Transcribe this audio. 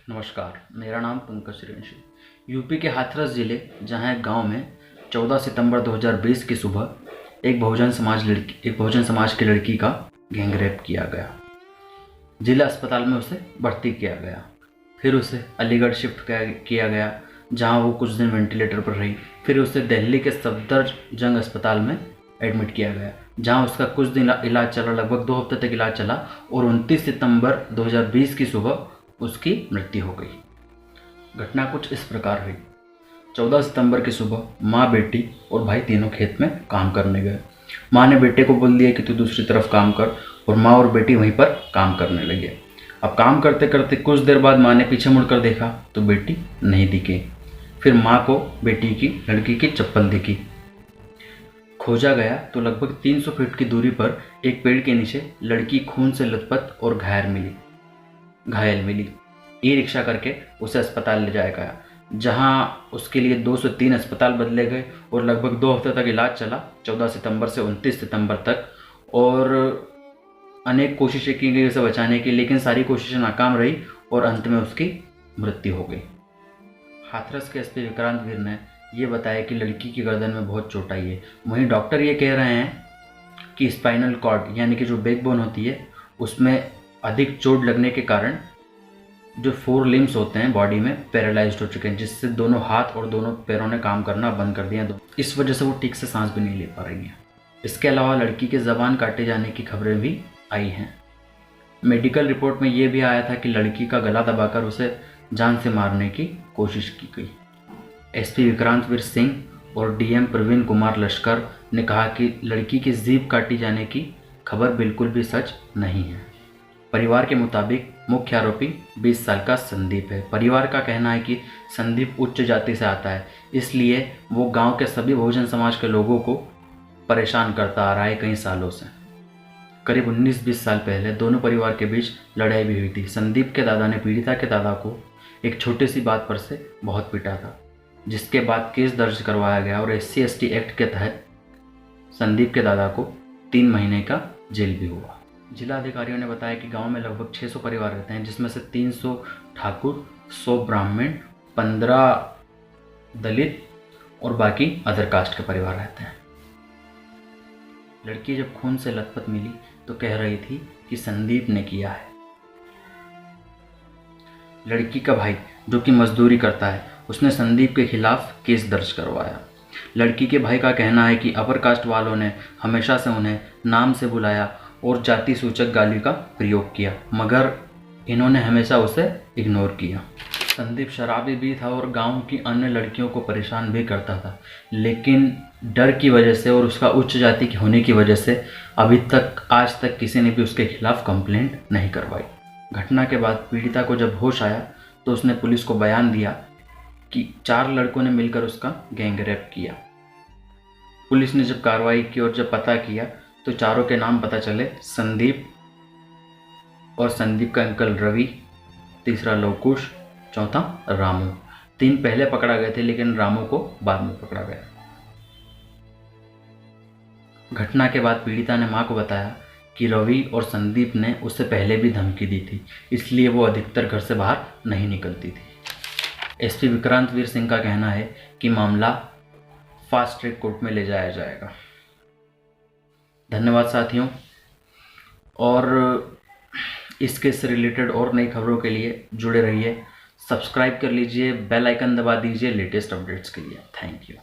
नमस्कार, मेरा नाम पंकज सूर्यवंशी। यूपी के हाथरस जिले जहां एक गांव में 14 सितंबर 2020 की सुबह एक बहुजन समाज की लड़की का गैंगरेप किया गया। जिला अस्पताल में उसे भर्ती किया गया। फिर उसे अलीगढ़ शिफ्ट किया गया, जहां वो कुछ दिन वेंटिलेटर पर रही। फिर उसे दिल्ली के सफदरजंग अस्पताल में एडमिट किया गया, जहां उसका कुछ दिन इलाज चला, लगभग 2 हफ्ते तक इलाज चला और 29 सितंबर 2020 की सुबह उसकी मृत्यु हो गई। घटना कुछ इस प्रकार हुई। 14 सितंबर की सुबह माँ, बेटी और भाई तीनों खेत में काम करने गए। माँ ने बेटे को बोल दिया कि तू दूसरी तरफ काम कर, और माँ और बेटी वहीं पर काम करने लगे। अब काम करते करते कुछ देर बाद माँ ने पीछे मुड़कर देखा तो बेटी नहीं दिखी। फिर माँ को बेटी की लड़की की चप्पल दिखी। खोजा गया तो लगभग 300 फीट की दूरी पर एक पेड़ के नीचे लड़की खून से लथपथ और घायल मिली। ई रिक्शा करके उसे अस्पताल ले जाया गया, जहां उसके लिए 2 से 3 अस्पताल बदले गए और लगभग 2 हफ्ते तक इलाज चला, 14 सितंबर से 29 सितंबर तक। और अनेक कोशिशें की गई उसे बचाने की, लेकिन सारी कोशिशें नाकाम रही और अंत में उसकी मृत्यु हो गई। हाथरस के एसपी विक्रांत वीर ने यह बताया कि लड़की की गर्दन में बहुत चोट आई है। वहीं डॉक्टर ये कह रहे हैं कि स्पाइनल कॉर्ड यानी कि जो बैकबोन होती है उसमें अधिक चोट लगने के कारण जो 4 लिम्स होते हैं बॉडी में पैरालाइज्ड हो चुके हैं, जिससे दोनों हाथ और दोनों पैरों ने काम करना बंद कर दिया। इस वजह से वो ठीक से सांस भी नहीं ले पा रही हैं। इसके अलावा लड़की के ज़बान काटे जाने की खबरें भी आई हैं। मेडिकल रिपोर्ट में ये भी आया था कि लड़की का गला दबाकर उसे जान से मारने की कोशिश की गई। एसपी विक्रांत वीर सिंह और डीएम प्रवीण कुमार लश्कर ने कहा कि लड़की की जीभ काटी जाने की खबर बिल्कुल भी सच नहीं है। परिवार के मुताबिक मुख्य आरोपी 20 साल का संदीप है। परिवार का कहना है कि संदीप उच्च जाति से आता है, इसलिए वो गांव के सभी बहुजन समाज के लोगों को परेशान करता आ रहा है कई सालों से। करीब 19-20 साल पहले दोनों परिवार के बीच लड़ाई भी हुई थी। संदीप के दादा ने पीड़िता के दादा को एक छोटी सी बात पर से बहुत पीटा था, जिसके बाद केस दर्ज करवाया गया और SC/ST एक्ट के तहत संदीप के दादा को 3 महीने का जेल भी हुआ। जिला अधिकारियों ने बताया कि गांव में लगभग 600 परिवार रहते हैं, जिसमें से 300 ठाकुर, 100 ब्राह्मण, 15 दलित और बाकी अदर कास्ट के परिवार रहते हैं। लड़की जब खून से लथपथ मिली तो कह रही थी कि संदीप ने किया है। लड़की का भाई, जो कि मजदूरी करता है, उसने संदीप के खिलाफ केस दर्ज करवाया। लड़की के भाई का कहना है कि अपर कास्ट वालों ने हमेशा से उन्हें नाम से बुलाया और जाति सूचक गाली का प्रयोग किया, मगर इन्होंने हमेशा उसे इग्नोर किया। संदीप शराबी भी था और गांव की अन्य लड़कियों को परेशान भी करता था, लेकिन डर की वजह से और उसका उच्च जाति की होने की वजह से आज तक किसी ने भी उसके खिलाफ कंप्लेंट नहीं करवाई। घटना के बाद पीड़िता को जब होश आया तो उसने पुलिस को बयान दिया कि 4 लड़कों ने मिलकर उसका गैंगरेप किया। पुलिस ने जब कार्रवाई की और जब पता किया तो चारों के नाम पता चले, संदीप और संदीप का अंकल रवि, तीसरा लवकुश, चौथा रामू। 3 पहले पकड़ा गए थे, लेकिन रामू को बाद में पकड़ा गया। घटना के बाद पीड़िता ने मां को बताया कि रवि और संदीप ने उससे पहले भी धमकी दी थी, इसलिए वो अधिकतर घर से बाहर नहीं निकलती थी। एसपी विक्रांत वीर सिंह का कहना है कि मामला फास्ट ट्रैक कोर्ट में ले जाया जाएगा। धन्यवाद साथियों, और इस केस से रिलेटेड और नई खबरों के लिए जुड़े रहिए। सब्सक्राइब कर लीजिए, बेल आइकन दबा दीजिए लेटेस्ट अपडेट्स के लिए। Thank you.